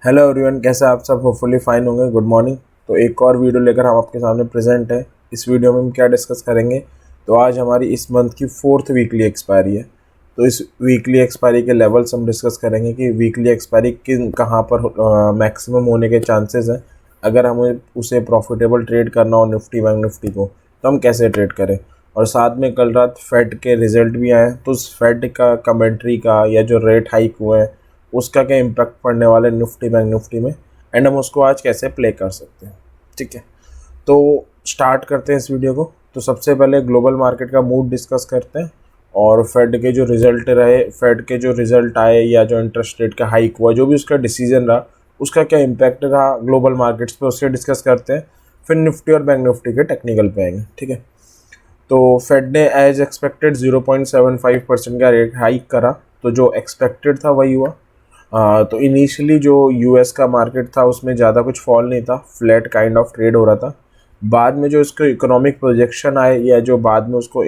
Hello everyone, कैसे आप सब? होपफुली फाइन होंगे। Good morning. तो एक और वीडियो लेकर हम आपके सामने प्रेजेंट है। इस वीडियो में हम क्या डिस्कस करेंगे, तो आज हमारी इस मंथ की 4th वीकली एक्सपायरी है। तो इस वीकली एक्सपायरी के लेवल्स हम डिस्कस करेंगे कि वीकली एक्सपायरी किन कहाँ पर मैक्सिमम होने के चांसेस हैं। अगर हमें उसे प्रॉफिटेबल ट्रेड करना हो निफ्टी बैंक निफ्टी को, तो हम कैसे ट्रेड करें। और साथ में कल रात फेड के रिजल्ट भी आए, तो उस फेड का कमेंट्री का या जो रेट हाइक हुए हैं उसका क्या इम्पैक्ट पड़ने वाला है निफ्टी बैंक निफ्टी में, एंड हम उसको आज कैसे प्ले कर सकते हैं। ठीक है, तो स्टार्ट करते हैं इस वीडियो को। तो सबसे पहले ग्लोबल मार्केट का मूड डिस्कस करते हैं और फेड के जो रिजल्ट रहे, फेड के जो रिजल्ट आए या जो इंटरेस्ट रेट का हाइक हुआ, जो भी उसका डिसीजन रहा, उसका क्या इम्पैक्ट रहा ग्लोबल मार्केट्स पे, उससे डिस्कस करते हैं। फिर निफ्टी और बैंक निफ्टी के टेक्निकल पे आएंगे। ठीक है, तो फेड ने एज एक्सपेक्टेड 0.75% का रेट हाइक करा, तो जो एक्सपेक्टेड था वही हुआ। तो इनिशियली जो यूएस का मार्केट था उसमें ज़्यादा कुछ फॉल नहीं था, फ्लैट काइंड ऑफ ट्रेड हो रहा था। बाद में जो इसको इकोनॉमिक प्रोजेक्शन आए या जो बाद में उसको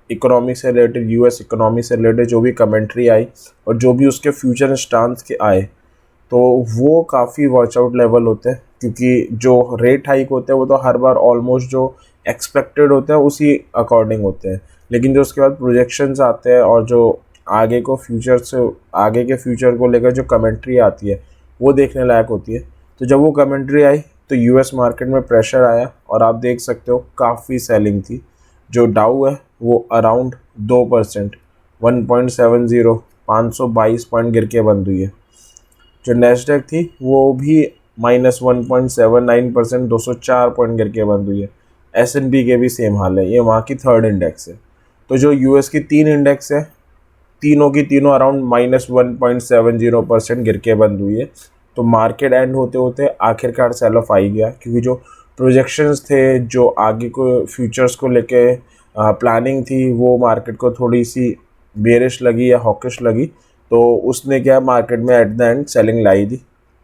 इकोनॉमी से रिलेटेड, यूएस इकोनॉमी से रिलेटेड जो भी कमेंट्री आई और जो भी उसके फ्यूचर स्टांस के आए, तो वो काफ़ी वॉच आउट लेवल होते हैं। क्योंकि जो रेट हाइक होते हैं वो तो हर बार ऑलमोस्ट जो एक्सपेक्टेड होते हैं उसी अकॉर्डिंग होते हैं, लेकिन जो उसके बाद प्रोजेक्शंस आते हैं और जो आगे को फ्यूचर से आगे के फ्यूचर को लेकर जो कमेंट्री आती है वो देखने लायक होती है। तो जब वो कमेंट्री आई तो यूएस मार्केट में प्रेशर आया और आप देख सकते हो काफ़ी सेलिंग थी। जो डाउ है वो अराउंड 2%, 1.70, 522 पॉइंट गिर के बंद हुई है। जो नेस्डेक थी वो भी -1.79%, 204 पॉइंट गिर के बंद हुई है। S&P के भी सेम हाल है, ये वहाँ की थर्ड इंडेक्स है। तो जो यूएस की 3 इंडेक्स है, तीनों की तीनों अराउंड -1.70% गिर के बंद हुई है। तो मार्केट एंड होते होते आखिरकार सेल ऑफ आ ही गया, क्योंकि जो प्रोजेक्शंस थे, जो आगे को फ्यूचर्स को लेके प्लानिंग थी, वो मार्केट को थोड़ी सी बेरिश लगी या हॉकिश लगी। तो उसने क्या मार्केट में एट द एंड सेलिंग लाई दी।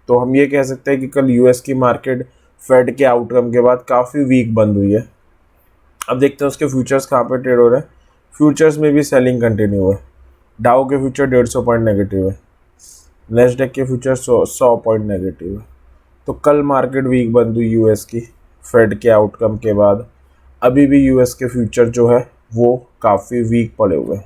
तो हम ये कह सकते हैं कि कल यूएस की मार्केट फेड के आउटकम के बाद काफ़ी वीक बंद हुई है। अब देखते हैं उसके फ्यूचर्स कहाँ पे ट्रेड हो रहे हैं। फ्यूचर्स में भी सेलिंग कंटिन्यू है। डाउ के फ्यूचर 150 पॉइंट नेगेटिव है, नेस्डेक के फ्यूचर 100 पॉइंट नेगेटिव है। तो कल मार्केट वीक बंद हुई यूएस की फेड के आउटकम के बाद। अभी भी यूएस के फ्यूचर जो है वो काफ़ी वीक पड़े हुए हैं।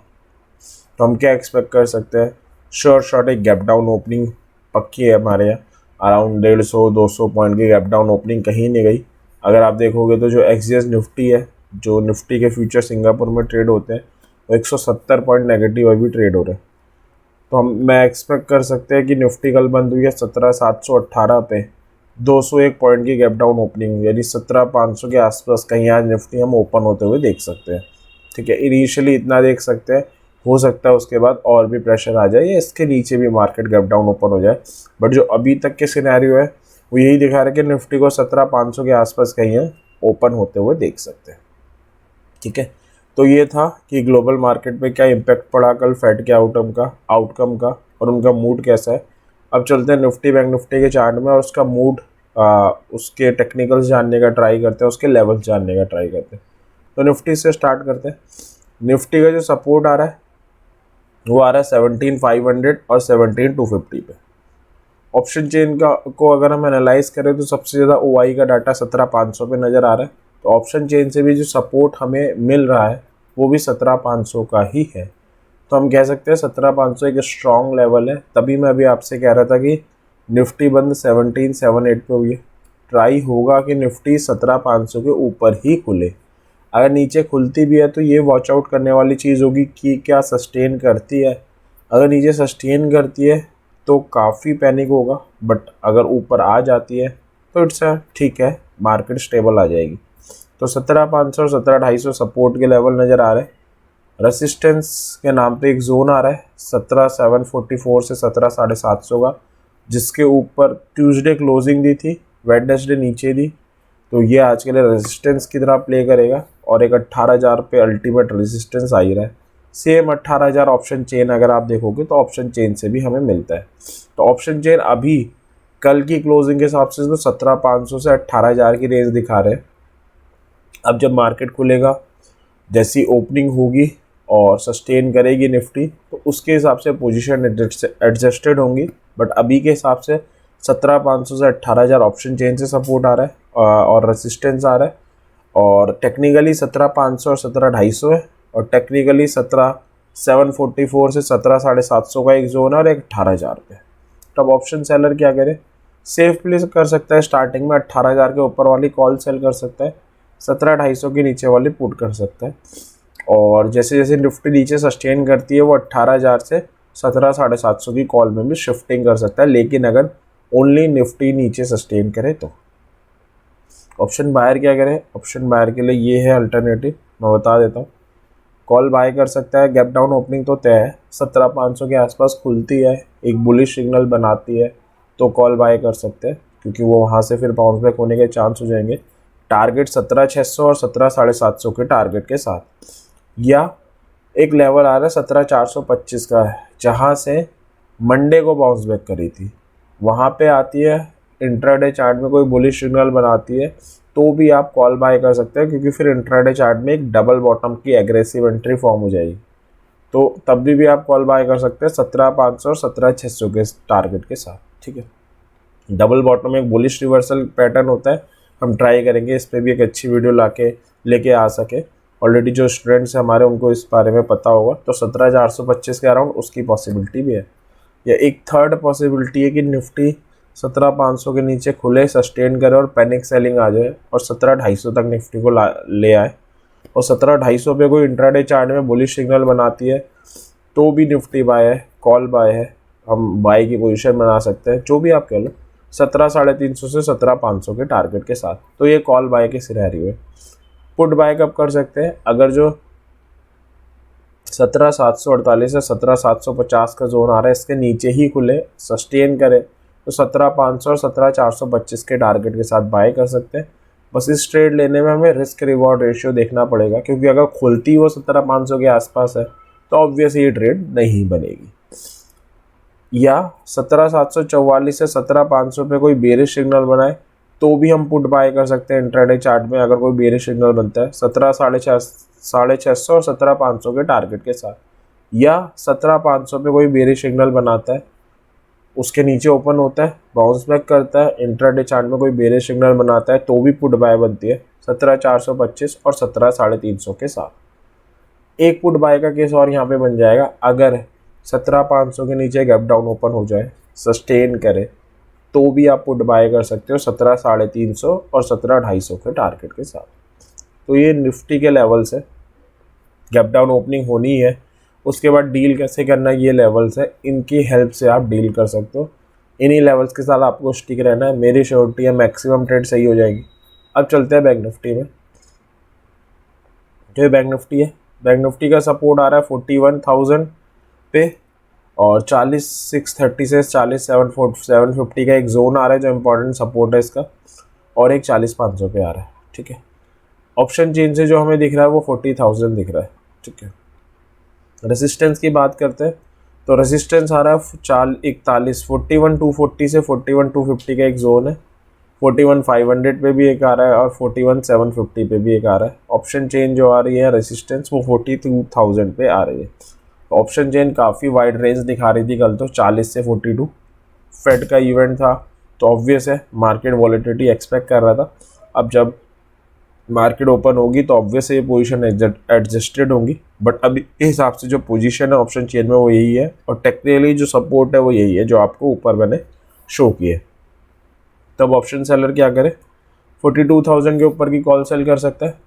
तो हम क्या एक्सपेक्ट कर सकते हैं, शॉर्ट एक गैप डाउन ओपनिंग पक्की है हमारे यहाँ। अराउंड 150-200 पॉइंट की गैप डाउन ओपनिंग कहीं नहीं गई। अगर आप देखोगे तो जो एक्सजेएस निफ्टी है, जो निफ्टी के फ्यूचर सिंगापुर में ट्रेड होते हैं, वो 170 पॉइंट नेगेटिव अभी ट्रेड हो रहे हैं। तो मैं एक्सपेक्ट कर सकते हैं कि निफ्टी कल बंद हुई है 17,718 पे, 201 पॉइंट की गैप डाउन ओपनिंग, यानी 17,500 के आसपास कहीं आज निफ्टी हम ओपन होते हुए देख सकते हैं। ठीक है, इनिशियली इतना देख सकते हैं, हो सकता है उसके बाद और भी प्रेशर आ जाए या इसके नीचे भी मार्केट गैप डाउन ओपन हो जाए। बट जो अभी तक के सिनेरियो है वो यही दिखा रहा है कि निफ्टी को 17,500 के आसपास कहीं हम ओपन होते हुए देख सकते हैं। ठीक है, तो ये था कि ग्लोबल मार्केट पे क्या इम्पैक्ट पड़ा कल फेड के आउटकम का और उनका मूड कैसा है। अब चलते हैं निफ्टी बैंक निफ्टी के चार्ट में और उसका मूड, उसके टेक्निकल्स जानने का ट्राई करते हैं, उसके लेवल्स जानने का ट्राई करते हैं। तो निफ्टी से स्टार्ट करते हैं। निफ्टी का जो सपोर्ट आ रहा है वो आ रहा है 17,500 और 17,250 पे। ऑप्शन चेन का को अगर हम एनालाइज करें तो सबसे ज़्यादा ओआई का डाटा 17,500 पे नज़र आ रहा है। तो ऑप्शन चेन से भी जो सपोर्ट हमें मिल रहा है वो भी 17,500 का ही है। तो हम कह सकते हैं 17,500 एक स्ट्रॉन्ग लेवल है। तभी मैं अभी आपसे कह रहा था कि निफ्टी बंद 17,780 पे हुई है। ट्राई होगा कि निफ्टी 17,500 के ऊपर ही खुले। अगर नीचे खुलती भी है तो ये वॉच आउट करने वाली चीज़ होगी कि क्या सस्टेन करती है। अगर नीचे सस्टेन करती है तो काफ़ी पैनिक होगा, बट अगर ऊपर आ जाती है तो इट्स ठीक है, मार्केट स्टेबल आ जाएगी। तो 17,500 और 17,250 सपोर्ट के लेवल नज़र आ रहे हैं। रेसिस्टेंस के नाम पे एक जोन आ रहा है 17,744 से 17,750 का, जिसके ऊपर ट्यूसडे क्लोजिंग दी थी, वेडनेसडे नीचे दी। तो ये आज के लिए रेजिस्टेंस की तरह प्ले करेगा और एक 18,000 पे अल्टीमेट रेजिस्टेंस आ ही रहा है। सेम 18,000 ऑप्शन चेन अगर आप देखोगे तो ऑप्शन चेन से भी हमें मिलता है। तो ऑप्शन चेन अभी कल की क्लोजिंग के हिसाब से तो 17,500 से 18,000 की रेंज दिखा रहे हैं। अब जब मार्केट खुलेगा, जैसी ओपनिंग होगी और सस्टेन करेगी निफ्टी, तो उसके हिसाब से पोजीशन एडजस्टेड होंगी। बट अभी के हिसाब से 17,500 से 18,000 ऑप्शन चेन से सपोर्ट आ रहा है और रेसिस्टेंस आ रहा है। और टेक्निकली 17,500 और 17,250 है, और टेक्निकली 17,744 से 17,750 का एक जोन है और एक 18,000 पे। तब ऑप्शन सेलर क्या करे, सेफ प्लेस कर सकता है, स्टार्टिंग में 18,000 के ऊपर वाली कॉल सेल कर सकता है, 17,250 के नीचे वाली पुट कर सकता है। और जैसे जैसे निफ्टी नीचे सस्टेन करती है वो 18,000 से 17,750 की कॉल में भी शिफ्टिंग कर सकता है, लेकिन अगर ओनली निफ्टी नीचे सस्टेन करे तो। ऑप्शन बायर क्या करे, ऑप्शन बायर के लिए ये है अल्टरनेटिव, मैं बता देता हूँ। कॉल बाय कर सकता है, गैप डाउन ओपनिंग तो तय है, 17,500 के आसपास खुलती है, एक बुलिश सिग्नल बनाती है तो कॉल बाय कर सकते हैं, क्योंकि वो वहाँ से फिर बाउंस बैक होने के चांस हो जाएंगे। टारगेट 17,600 और 17,750 के टारगेट के साथ, या एक लेवल आ रहा है 17,425 का है, जहाँ से मंडे को बाउंस बैक करी थी, वहाँ पे आती है इंट्राडे चार्ट में कोई बुलिश सिग्नल बनाती है तो भी आप कॉल बाय कर सकते हैं, क्योंकि फिर इंट्राडे चार्ट में एक डबल बॉटम की एग्रेसिव एंट्री फॉर्म हो जाएगी, तो तब भी आप कॉल बाय कर सकते हैं 17,500 और 17,600 के टारगेट के साथ। ठीक है, डबल बॉटम एक बुलिश रिवर्सल पैटर्न होता है, हम ट्राई करेंगे इस पर भी एक अच्छी वीडियो लेके आ सके। ऑलरेडी जो स्टूडेंट्स हैं हमारे उनको इस बारे में पता होगा, तो 17,425 के अराउंड उसकी पॉसिबिलिटी भी है। या एक थर्ड पॉसिबिलिटी है कि निफ्टी 17,500 के नीचे खुले, सस्टेन करे और पैनिक सेलिंग आ जाए और 17,250 तक निफ्टी को ले आए, और 17,250 पे कोई इंट्राडे चार्ट में बुलिश सिग्नल बनाती है तो भी निफ्टी बाय है, कॉल बाय है, हम बाय की पोजीशन बना सकते हैं, जो भी आप कह लो, 17,350 से 17,500 के टारगेट के साथ, तो ये कॉल बाय के सिनेरियो है। पुट बाय कब कर सकते हैं, अगर जो 17,748 से 17,750 का जोन आ रहा है इसके नीचे ही खुले, सस्टेन करे, तो 17,500 और 17,425 के टारगेट के साथ बाय कर सकते हैं। बस इस ट्रेड लेने में हमें रिस्क रिवॉर्ड रेशियो देखना पड़ेगा, क्योंकि अगर खुलती वो 17,500 के आसपास है तो ऑब्वियस ये ट्रेड नहीं बनेगी। या 17,744 से 17,500 पे कोई बेरिश सिग्नल बनाए तो भी हम पुट बाय कर सकते हैं इंट्राडे चार्ट में, अगर कोई बेरिश सिग्नल बनता है 17,650 और 17,500 के टारगेट के साथ। या 17,500 पे कोई बेरिश सिग्नल बनाता है, उसके नीचे ओपन होता है, बाउंस बैक करता है, इंट्राडे चार्ट में कोई बेरिश सिग्नल बनाता है तो भी पुट बाय बनती है 17,425 और 17,350 के साथ। एक पुट बाय का केस और यहाँ पे बन जाएगा, अगर 17,500 के नीचे गैप डाउन ओपन हो जाए, सस्टेन करे, तो भी आप पुट बाय कर सकते हो 17,350 और 17,250 के टारगेट के साथ। तो ये निफ्टी के लेवल्स है, गैप डाउन ओपनिंग होनी है, उसके बाद डील कैसे करना है, ये लेवल्स है, इनकी हेल्प से आप डील कर सकते हो। इन्हीं लेवल्स के साथ आपको स्टिक रहना है, मेरी श्योरिटी है मैक्सिमम ट्रेड सही हो जाएगी। अब चलते हैं बैंक निफ्टी में। जो बैंक निफ्टी है, बैंक निफ्टी का सपोर्ट आ रहा है 41,000 पे, और 40,630 से 40,750 का एक जोन आ रहा है जो इंपॉर्टेंट सपोर्ट है इसका, और एक 40,500 पे आ रहा है। ठीक है, ऑप्शन चेन से जो हमें दिख रहा है वो 40,000 दिख रहा है। ठीक है, रेजिस्टेंस की बात करते हैं तो रेजिस्टेंस आ रहा है 41,240 से 41,250 का एक जोन है, 41,500 पे भी एक आ रहा है और 41,750 पे भी एक आ रहा है। ऑप्शन चेन जो आ रही है रेजिस्टेंस वो 42,000 पे आ रही है। ऑप्शन चेन काफ़ी वाइड रेंज दिखा रही थी कल तो, 40 से 42। फेड का इवेंट था तो ऑब्वियस है मार्केट वॉलेटिलिटी एक्सपेक्ट कर रहा था, अब जब मार्केट ओपन होगी तो ऑब्वियस ये पोजीशन एडजस्टेड होंगी, बट अभी के हिसाब से जो पोजीशन है ऑप्शन चेन में वो यही है, और टेक्निकली जो सपोर्ट है वो यही है जो आपको ऊपर मैंने शो किए। तब ऑप्शन सेलर क्या करे, 42,000 के ऊपर की कॉल सेल कर सकता है,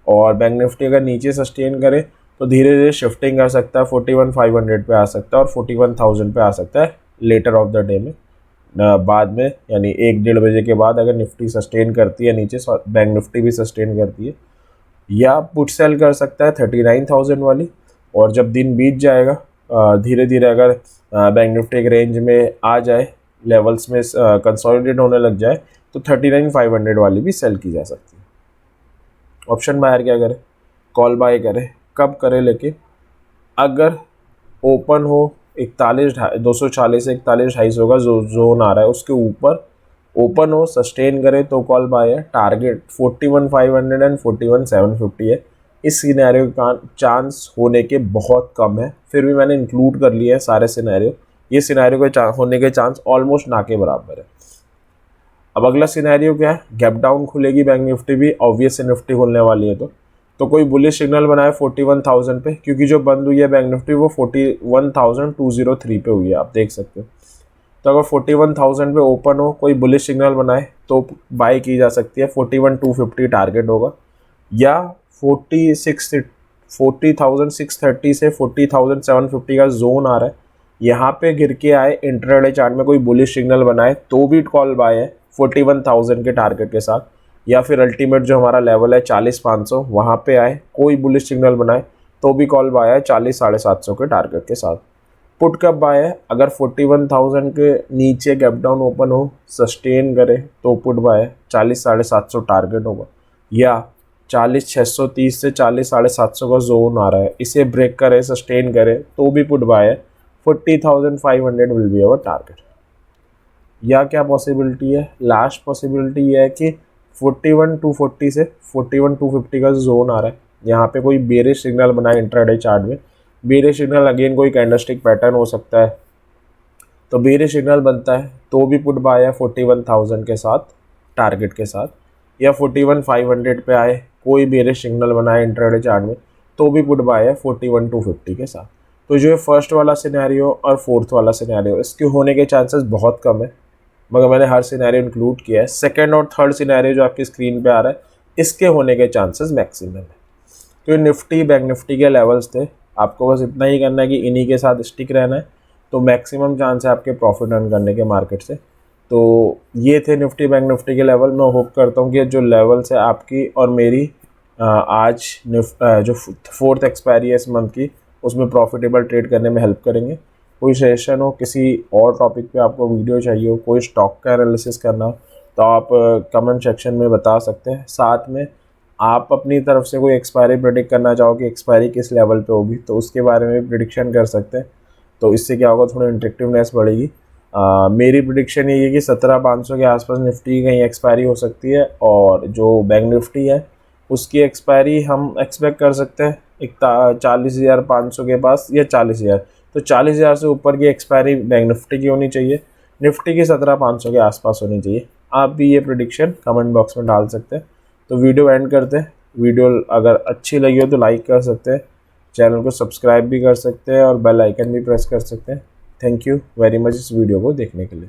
और बैंक निफ्टी अगर नीचे सस्टेन करे तो धीरे धीरे शिफ्टिंग कर सकता है, 41,500 पे आ सकता है और 41,000 पे आ सकता है लेटर ऑफ द डे में, बाद में, यानी 1-1.5 बजे के बाद अगर निफ्टी सस्टेन करती है नीचे, बैंक निफ्टी भी सस्टेन करती है। या पुट सेल कर सकता है 39,000 वाली, और जब दिन बीत जाएगा धीरे धीरे अगर बैंक निफ्टी एक रेंज में आ जाए, लेवल्स में कंसोलिडेट होने लग जाए, तो 39,500 वाली भी सेल की जा सकती है। ऑप्शन बायर क्या करे, कॉल बाय करे, कब करे, लेकिन अगर ओपन हो 240 से 41,250 का जो जोन आ रहा है उसके ऊपर ओपन हो, सस्टेन करे तो कॉल बाय है। टारगेट 41,500 एंड 41,750 है। इस सिनेरियो का चांस होने के बहुत कम है, फिर भी मैंने इंक्लूड कर लिया है सारे सिनेरियो, ये सिनेरियो के होने के चांस ऑलमोस्ट ना के बराबर है। अब अगला सिनेरियो क्या है, गैप डाउन खुलेगी बैंक निफ्टी भी, ऑब्वियस निफ्टी खुलने वाली है तो कोई बुलिश सिग्नल बनाए 41,000 पे, क्योंकि जो बंद हुई है बैंक निफ्टी वो 41,203 पे हुई है, आप देख सकते हो। तो अगर 41,000 पे ओपन हो, कोई बुलिश सिग्नल बनाए तो बाय की जा सकती है। 41,250 टारगेट होगा, या 40,630 से 40,750 का जोन आ रहा है, यहाँ पे गिर के आए, इंट्राडे चार्ट में कोई बुलिश सिग्नल बनाए तो भी कॉल बाय है 41,000 के टारगेट के साथ, या फिर अल्टीमेट जो हमारा लेवल है 40,500 वहाँ पे आए, कोई बुलिश सिग्नल बनाए तो भी कॉल बाय है 40,750 के टारगेट के साथ। पुट कब बाय है, अगर 41,000 के नीचे गैप डाउन ओपन हो, सस्टेन करे तो पुट बाय है 40,750 टारगेट होगा, या 40,630 से 40,750 का जोन आ रहा है, इसे ब्रेक करे, सस्टेन करे तो भी पुट बाय है 40,500 विल बी अवर टारगेट। या क्या पॉसिबिलिटी है, लास्ट पॉसिबिलिटी ये है कि 41,240 से 41,250 का जोन आ रहा है, यहाँ पे कोई बेरिश सिग्नल बनाए इंट्राडे चार्ट में। बेरिश सिग्नल अगेन कोई कैंडलस्टिक पैटर्न हो सकता है, तो बेरिश सिग्नल बनता है तो भी पुट बाय है 41,000 के साथ टारगेट के साथ, या 41,500 पे आए, कोई बेरिश सिग्नल बनाए इंट्राडे चार्ट में तो भी पुट बाय है 41,250 के साथ। तो जो है फर्स्ट वाला सिनेरियो और फोर्थ वाला सिनेरियो, इसके होने के चांसेस बहुत कम है, मगर मैंने हर सिनेरियो इंक्लूड किया है। सेकंड और थर्ड सिनेरियो जो आपकी स्क्रीन पे आ रहा है, इसके होने के चांसेस मैक्सिमम है। तो ये निफ्टी बैंक निफ्टी के लेवल्स थे, आपको बस इतना ही करना है कि इन्हीं के साथ स्टिक रहना है, तो मैक्सिमम चांस है आपके प्रॉफिट अर्न करने के मार्केट से। तो ये थे निफ्टी बैंक निफ्टी के लेवल। मैं होप करता हूँ कि जो लेवल्स है आपकी और मेरी आज जो फोर्थ एक्सपायरी है इस मंथ की, उसमें प्रॉफिटेबल ट्रेड करने में हेल्प करेंगे। कोई सजेशन हो, किसी और टॉपिक पे आपको वीडियो चाहिए हो, कोई स्टॉक का एनालिसिस करना हो, तो आप कमेंट सेक्शन में बता सकते हैं। साथ में आप अपनी तरफ से कोई एक्सपायरी प्रेडिक्ट करना चाहो कि एक्सपायरी किस लेवल पे होगी, तो उसके बारे में प्रिडिक्शन कर सकते हैं। तो इससे क्या होगा, थोड़ी इंटरेक्टिवनेस बढ़ेगी। मेरी प्रिडिक्शन ये है कि 17,500 के आसपास निफ्टी की कहीं एक्सपायरी हो सकती है, और जो बैंक निफ्टी है उसकी एक्सपायरी हम एक्सपेक्ट कर सकते हैं 40,500 के पास या 40,000। तो 40,000 से ऊपर की एक्सपायरी बैंक निफ्टी की होनी चाहिए, निफ्टी की 17,500 के आसपास होनी चाहिए। आप भी ये प्रिडिक्शन कमेंट बॉक्स में डाल सकते हैं। तो वीडियो एंड करते हैं। वीडियो अगर अच्छी लगी हो तो लाइक कर सकते हैं, चैनल को सब्सक्राइब भी कर सकते हैं और बेल आइकन भी प्रेस कर सकते हैं। थैंक यू वेरी मच इस वीडियो को देखने के लिए।